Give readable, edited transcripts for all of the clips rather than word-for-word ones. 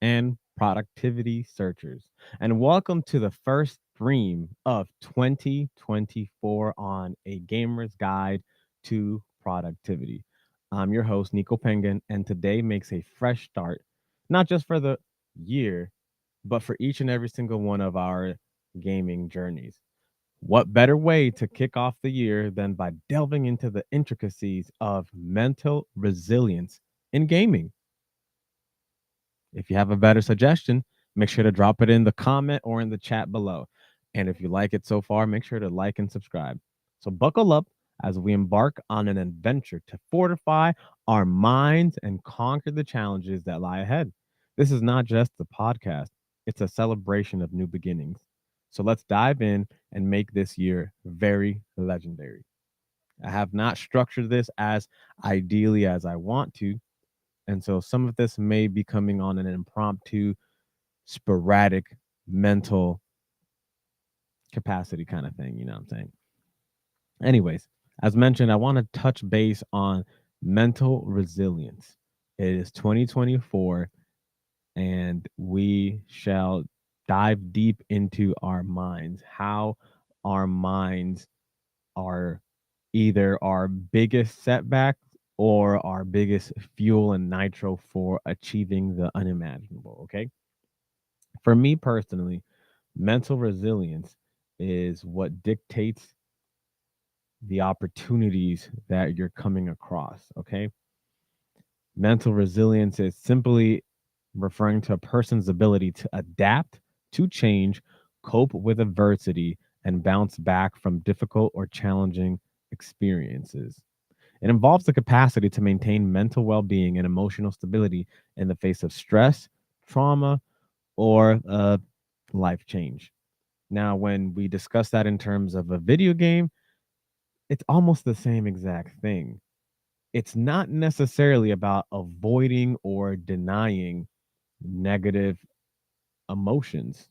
and productivity searchers. And welcome to the first stream of 2024 on A Gamer's Guide to Productivity. I'm your host, Nico Pengin, and today makes a fresh start, not just for the year, but for each and every single one of our gaming journeys. What better way to kick off the year than by delving into the intricacies of mental resilience in gaming? If you have a better suggestion, make sure to drop it in the comment or in the chat below. And if you like it so far, make sure to like and subscribe. So buckle up as we embark on an adventure to fortify our minds and conquer the challenges that lie ahead. This is not just a podcast, it's a celebration of new beginnings. So let's dive in and make this year very legendary. I have not structured this as ideally as I want to, and so some of this may be coming on an impromptu, sporadic mental capacity kind of thing. You know what I'm saying? Anyways, as mentioned, I want to touch base on mental resilience. It is 2024, and we shall dive deep into our minds, how our minds are either our biggest setback or our biggest fuel and nitro for achieving the unimaginable. Okay. For me personally, mental resilience is what dictates the opportunities that you're coming across. Okay. Mental resilience is simply referring to a person's ability to adapt to change, cope with adversity, and bounce back from difficult or challenging experiences. It involves the capacity to maintain mental well being and emotional stability in the face of stress, trauma, or life change. Now, when we discuss that in terms of a video game, it's almost the same exact thing. It's not necessarily about avoiding or denying negative emotions,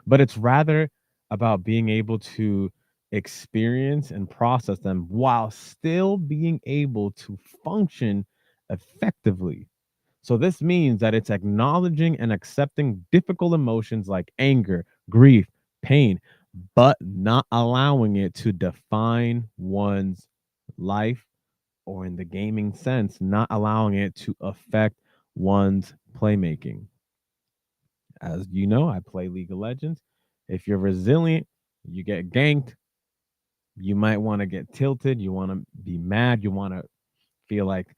but it's rather about being able to experience and process them while still being able to function effectively. So, this means that it's acknowledging and accepting difficult emotions like anger, grief, pain, but not allowing it to define one's life, or in the gaming sense, not allowing it to affect one's playmaking. As you know, I play League of Legends. If you're resilient, you get ganked, you might want to get tilted, you want to be mad, you want to feel like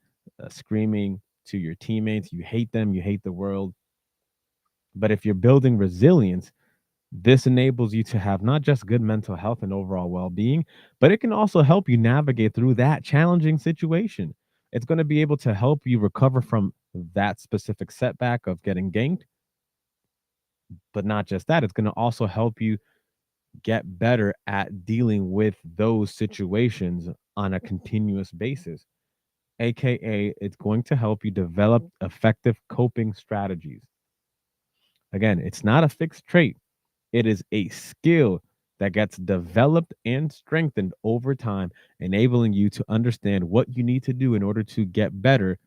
screaming to your teammates, you hate them, you hate the world. But if you're building resilience, this enables you to have not just good mental health and overall well being, but it can also help you navigate through that challenging situation. It's going to be able to help you recover from that specific setback of getting ganked. But not just that, it's going to also help you get better at dealing with those situations on a continuous basis. AKA, it's going to help you develop effective coping strategies. Again, it's not a fixed trait, it is a skill that gets developed and strengthened over time, enabling you to understand what you need to do in order to get better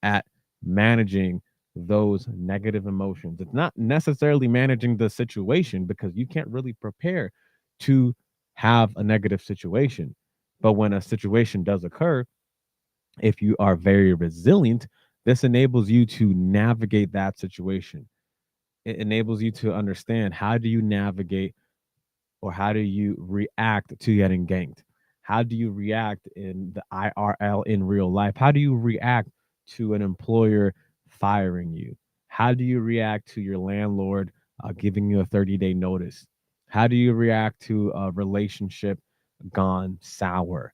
at managing those negative emotions. It's not necessarily managing the situation because you can't really prepare to have a negative situation. But when a situation does occur, if you are very resilient, this enables you to navigate that situation. It enables you to understand how do you navigate or how do you react to getting ganked? How do you react in the IRL in real life? How do you react to an employer firing you? How do you react to your landlord giving you a 30-day notice? How do you react to a relationship gone sour?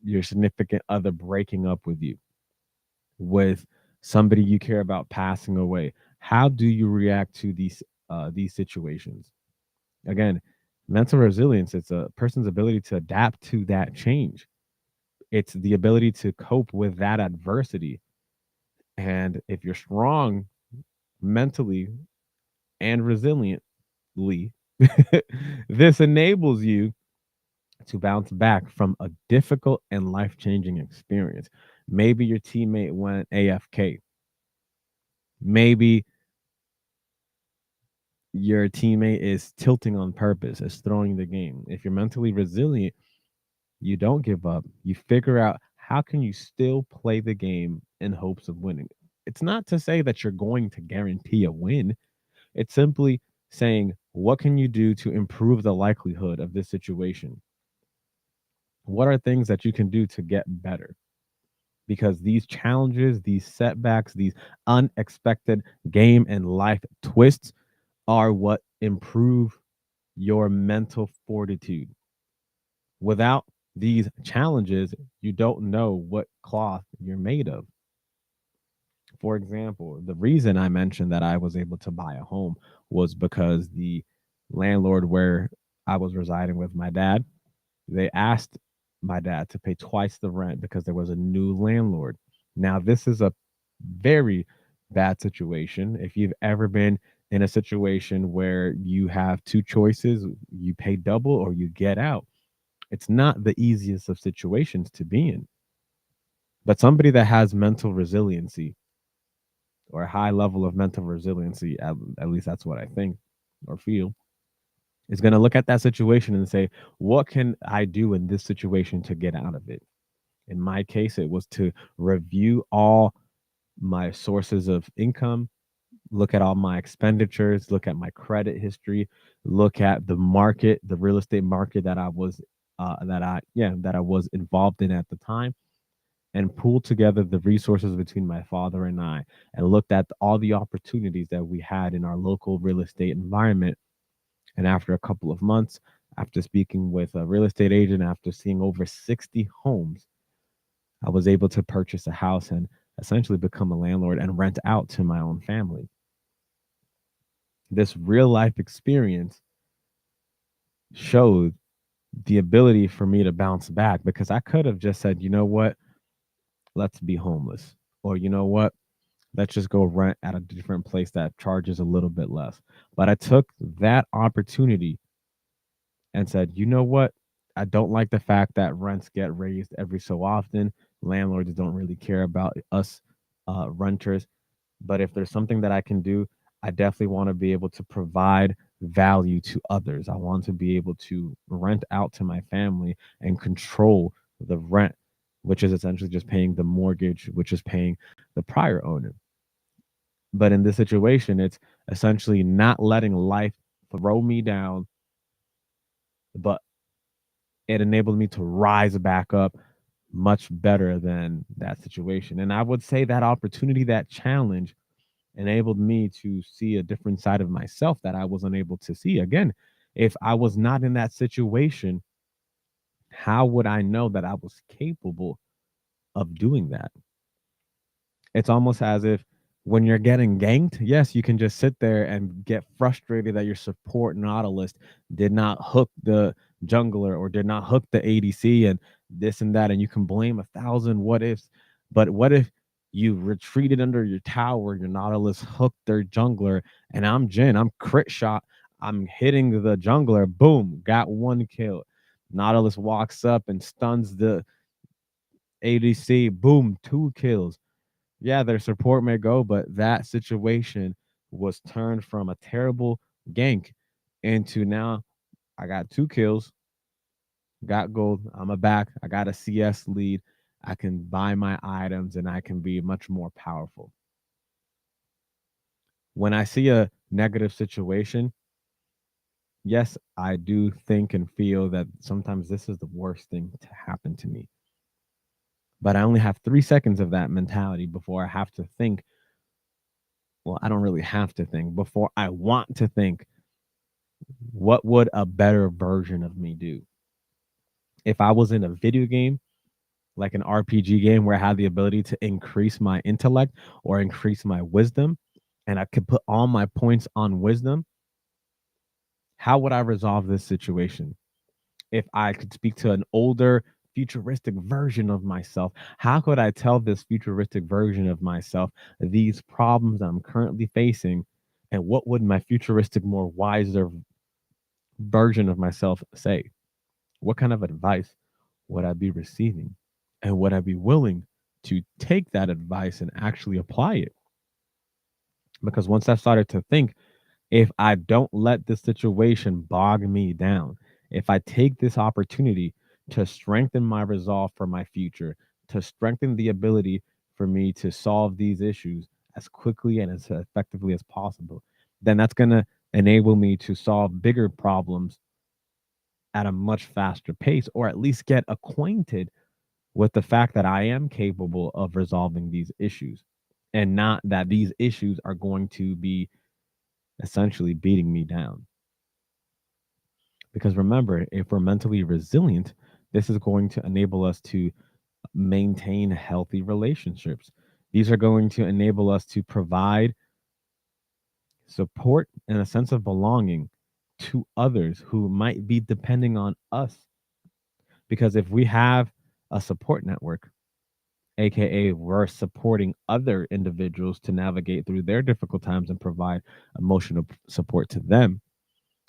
Your significant other breaking up with you, with somebody you care about passing away. How do you react to these situations? Again, mental resilience, it's a person's ability to adapt to that change. It's the ability to cope with that adversity. And if you're strong mentally and resiliently, this enables you to bounce back from a difficult and life changing experience. Maybe your teammate went AFK. Maybe your teammate is tilting on purpose, is throwing the game. If you're mentally resilient, you don't give up. You figure out how can you still play the game in hopes of winning. It's not to say that you're going to guarantee a win. It's simply saying, what can you do to improve the likelihood of this situation? What are things that you can do to get better? Because these challenges, these setbacks, these unexpected game and life twists are what improve your mental fortitude. Without these challenges, you don't know what cloth you're made of. For example, the reason I mentioned that I was able to buy a home was because the landlord where I was residing with my dad, they asked my dad to pay twice the rent because there was a new landlord. Now, this is a very bad situation. If you've ever been in a situation where you have two choices, you pay double or you get out. It's not the easiest of situations to be in. But somebody that has mental resiliency or a high level of mental resiliency, at least that's what I think or feel, is going to look at that situation and say, what can I do in this situation to get out of it? In my case, it was to review all my sources of income, look at all my expenditures, look at my credit history, look at the market, the real estate market that I was involved in at the time, and pulled together the resources between my father and I, and looked at all the opportunities that we had in our local real estate environment. And after a couple of months, after speaking with a real estate agent, after seeing over 60 homes, I was able to purchase a house and essentially become a landlord and rent out to my own family. This real life experience showed the ability for me to bounce back because I could have just said, you know what, let's be homeless. Or, you know what, let's just go rent at a different place that charges a little bit less. But I took that opportunity and said, you know what? I don't like the fact that rents get raised every so often. Landlords don't really care about us renters. But if there's something that I can do, I definitely want to be able to provide value to others. I want to be able to rent out to my family and control the rent, which is essentially just paying the mortgage, which is paying the prior owner. But in this situation, it's essentially not letting life throw me down, but it enabled me to rise back up much better than that situation. And I would say that opportunity, that challenge, enabled me to see a different side of myself that I was unable to see. Again, if I was not in that situation, how would I know that I was capable of doing that? It's almost as if when you're getting ganked, yes, you can just sit there and get frustrated that your support Nautilus did not hook the jungler or did not hook the ADC and this and that, and you can blame 1,000 what ifs. But what if you retreated under your tower, your Nautilus hooked their jungler, and I'm Jin, I'm crit shot, I'm hitting the jungler, boom, got one kill. Nautilus walks up and stuns the ADC, boom, two kills. Yeah, their support may go, but that situation was turned from a terrible gank into now I got two kills, got gold, I'm a back, I got a CS lead, I can buy my items, and I can be much more powerful. When I see a negative situation, yes, I do think and feel that sometimes this is the worst thing to happen to me. But I only have 3 seconds of that mentality before I have to think, well, I don't really have to think, before I want to think, what would a better version of me do? If I was in a video game, like an RPG game where I had the ability to increase my intellect or increase my wisdom, and I could put all my points on wisdom, how would I resolve this situation? If I could speak to an older, futuristic version of myself, how could I tell this futuristic version of myself these problems I'm currently facing? And what would my futuristic, more wiser version of myself say? What kind of advice would I be receiving? And would I be willing to take that advice and actually apply it? Because once I started to think, if I don't let this situation bog me down, if I take this opportunity to strengthen my resolve for my future, to strengthen the ability for me to solve these issues as quickly and as effectively as possible, then that's going to enable me to solve bigger problems at a much faster pace, or at least get acquainted with the fact that I am capable of resolving these issues, and not that these issues are going to be essentially beating me down. Because remember, if we're mentally resilient, this is going to enable us to maintain healthy relationships. These are going to enable us to provide support and a sense of belonging to others who might be depending on us. Because if we have a support network, aka we're supporting other individuals to navigate through their difficult times and provide emotional support to them,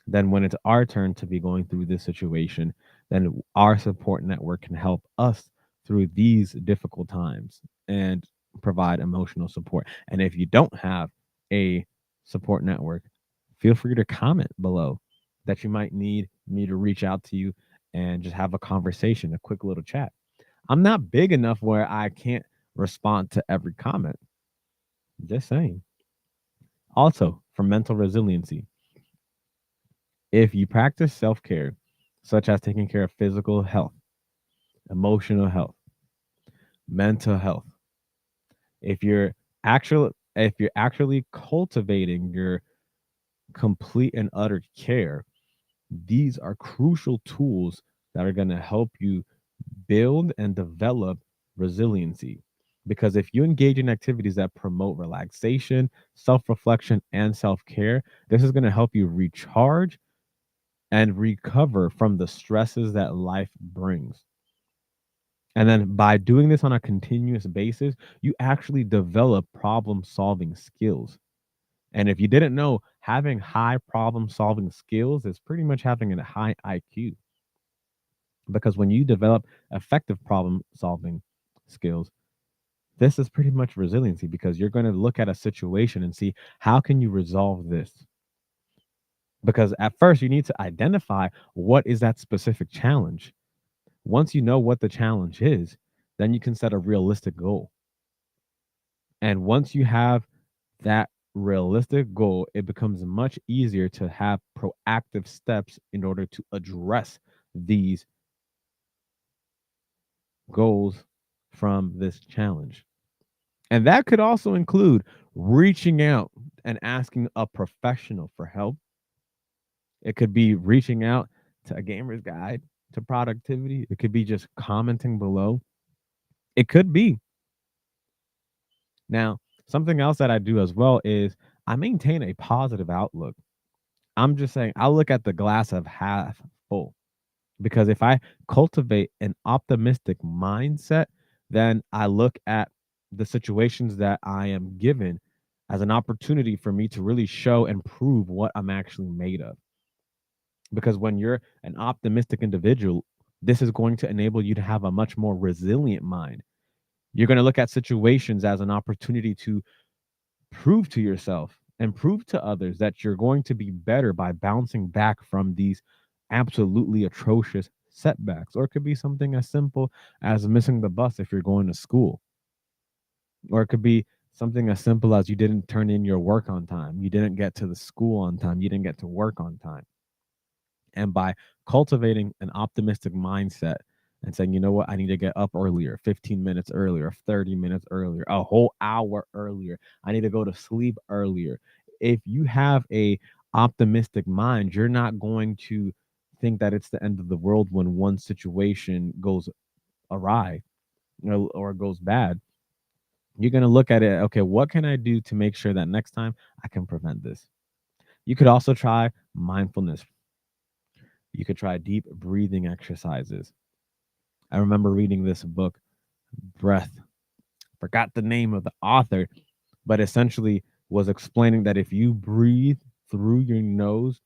then when it's our turn to be going through this situation, then our support network can help us through these difficult times and provide emotional support. And if you don't have a support network, feel free to comment below that you might need me to reach out to you and just have a conversation, a quick little chat. I'm not big enough where I can't respond to every comment. Just saying. Also, for mental resiliency, if you practice self care, such as taking care of physical health, emotional health, mental health, if you're actually cultivating your complete and utter care, these are crucial tools that are going to help you build and develop resiliency. Because if you engage in activities that promote relaxation, self reflection, and self care, this is going to help you recharge and recover from the stresses that life brings. And then by doing this on a continuous basis, you actually develop problem solving skills. And if you didn't know, having high problem solving skills is pretty much having a high IQ. Because when you develop effective problem solving skills, this is pretty much resiliency, because you're going to look at a situation and see, how can you resolve this? Because at first you need to identify what is that specific challenge. Once you know what the challenge is, then you can set a realistic goal. And once you have that realistic goal, it becomes much easier to have proactive steps in order to address these goals from this challenge. And that could also include reaching out and asking a professional for help. It could be reaching out to a gamer's guide to productivity. It could be just commenting below. It could be. Now, something else that I do as well is I maintain a positive outlook. I'm just saying, I look at the glass of half full, because if I cultivate an optimistic mindset, then I look at the situations that I am given as an opportunity for me to really show and prove what I'm actually made of. Because when you're an optimistic individual, this is going to enable you to have a much more resilient mind. You're going to look at situations as an opportunity to prove to yourself and prove to others that you're going to be better by bouncing back from these absolutely atrocious setbacks. Or it could be something as simple as missing the bus if you're going to school. Or it could be something as simple as you didn't turn in your work on time, you didn't get to the school on time, you didn't get to work on time. And by cultivating an optimistic mindset and saying, you know what, I need to get up earlier, 15 minutes earlier, 30 minutes earlier, a whole hour earlier. I need to go to sleep earlier. If you have a optimistic mind, you're not going to think that it's the end of the world when one situation goes awry, or goes bad. You're going to look at it, okay, what can I do to make sure that next time I can prevent this? You could also try mindfulness. You could try deep breathing exercises. I remember reading this book, Breath. Forgot the name of the author, but essentially was explaining that if you breathe through your nose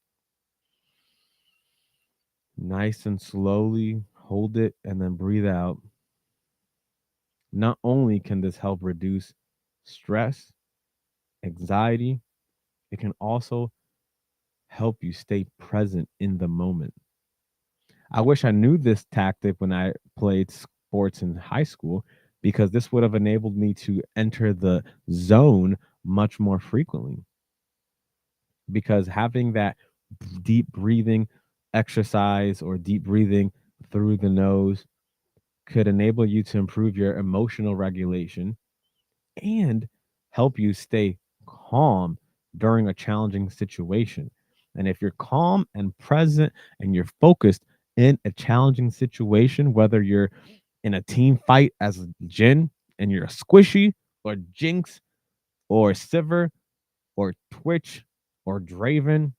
nice and slowly, hold it, and then breathe out, not only can this help reduce stress, anxiety. It can also help you stay present in the moment. I wish I knew this tactic when I played sports in high school because this would have enabled me to enter the zone much more frequently. Because having that deep breathing exercise or deep breathing through the nose could enable you to improve your emotional regulation and help you stay calm during a challenging situation. And if you're calm and present and you're focused in a challenging situation, whether you're in a team fight as Jin and you're a squishy or Jinx or Sivir or Twitch or Draven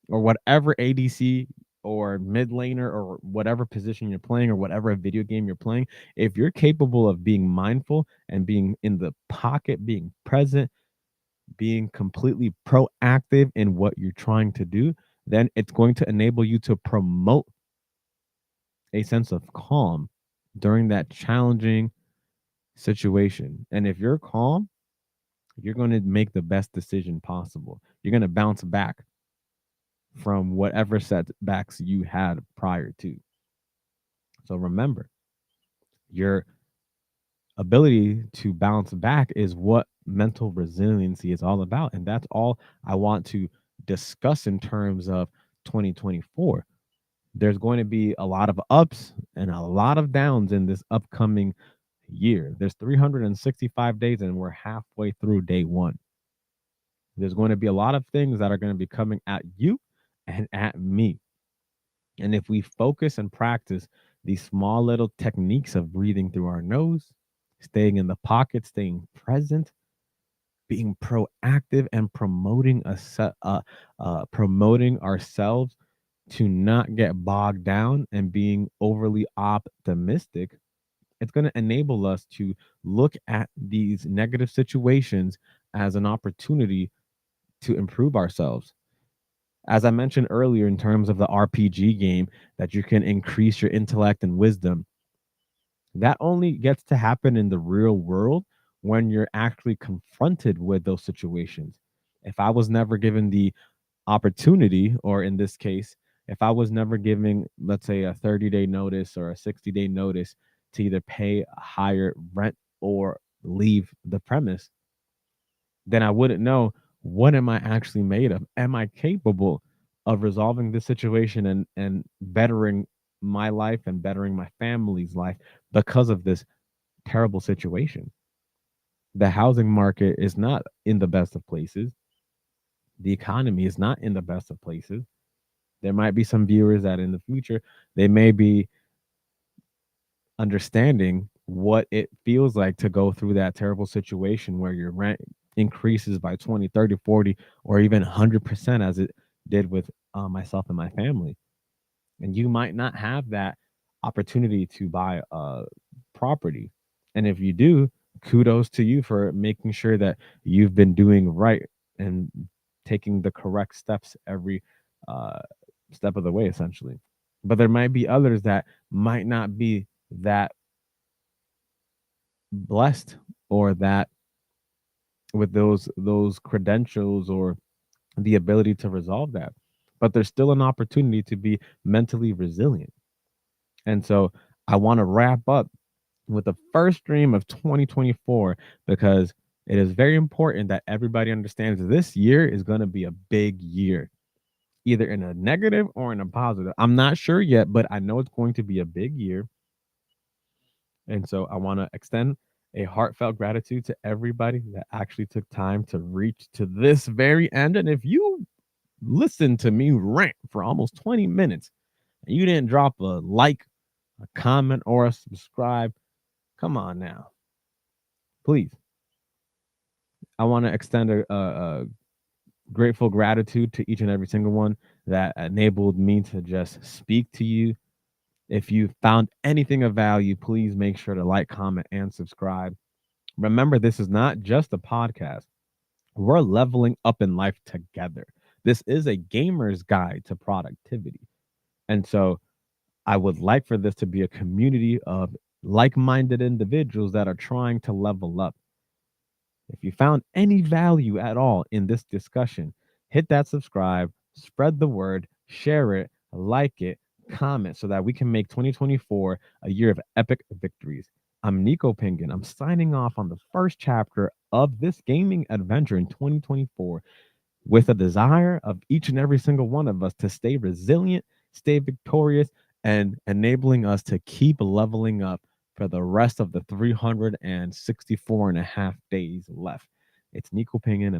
or whatever ADC or mid laner or whatever position you're playing or whatever video game you're playing, if you're capable of being mindful and being in the pocket, being present, being completely proactive in what you're trying to do, then it's going to enable you to promote a sense of calm during that challenging situation. And if you're calm, you're going to make the best decision possible. You're going to bounce back from whatever setbacks you had prior to. So remember, your ability to bounce back is what mental resiliency is all about. And that's all I want to discuss in terms of 2024. There's going to be a lot of ups and a lot of downs in this upcoming year. There's 365 days and we're halfway through day one. There's going to be a lot of things that are going to be coming at you and at me. And if we focus and practice these small little techniques of breathing through our nose, staying in the pocket, staying present, being proactive, and promoting ourselves to not get bogged down and being overly optimistic, it's going to enable us to look at these negative situations as an opportunity to improve ourselves. As I mentioned earlier, in terms of the RPG game, that you can increase your intellect and wisdom, that only gets to happen in the real world when you're actually confronted with those situations. If I was never given the opportunity, or in this case, if I was never giving, let's say, a 30-day notice or a 60-day notice to either pay a higher rent or leave the premise, then I wouldn't know what am I actually made of? Am I capable of resolving this situation and bettering my life and bettering my family's life because of this terrible situation? The housing market is not in the best of places. The economy is not in the best of places. There might be some viewers that in the future they may be understanding what it feels like to go through that terrible situation where your rent increases by 20, 30, 40, or even 100% as it did with myself and my family. And you might not have that opportunity to buy a property. And if you do, kudos to you for making sure that you've been doing right and taking the correct steps every uh, step of the way, essentially. But there might be others that might not be that blessed or that with those credentials or the ability to resolve that, but there's still an opportunity to be mentally resilient. And so I want to wrap up with the first dream of 2024 because it is very important that everybody understands this year is going to be a big year, either in a negative or in a positive. I'm not sure yet, but I know it's going to be a big year. And so I want to extend a heartfelt gratitude to everybody that actually took time to reach to this very end. And if you listened to me rant for almost 20 minutes and you didn't drop a like, a comment, or a subscribe, come on now. Please. I want to extend a grateful gratitude to each and every single one that enabled me to just speak to you. If you found anything of value, please make sure to like, comment, and subscribe. Remember, this is not just a podcast. We're leveling up in life together. This is a gamer's guide to productivity. And so I would like for this to be a community of like minded individuals that are trying to level up. If you found any value at all in this discussion, hit that subscribe, spread the word, share it, like it, comment so that we can make 2024 a year of epic victories. I'm Nico Pengin. I'm signing off on the first chapter of this gaming adventure in 2024 with a desire of each and every single one of us to stay resilient, stay victorious, and enabling us to keep leveling up for the rest of the 364 and a half days left. It's Nico Pingin, and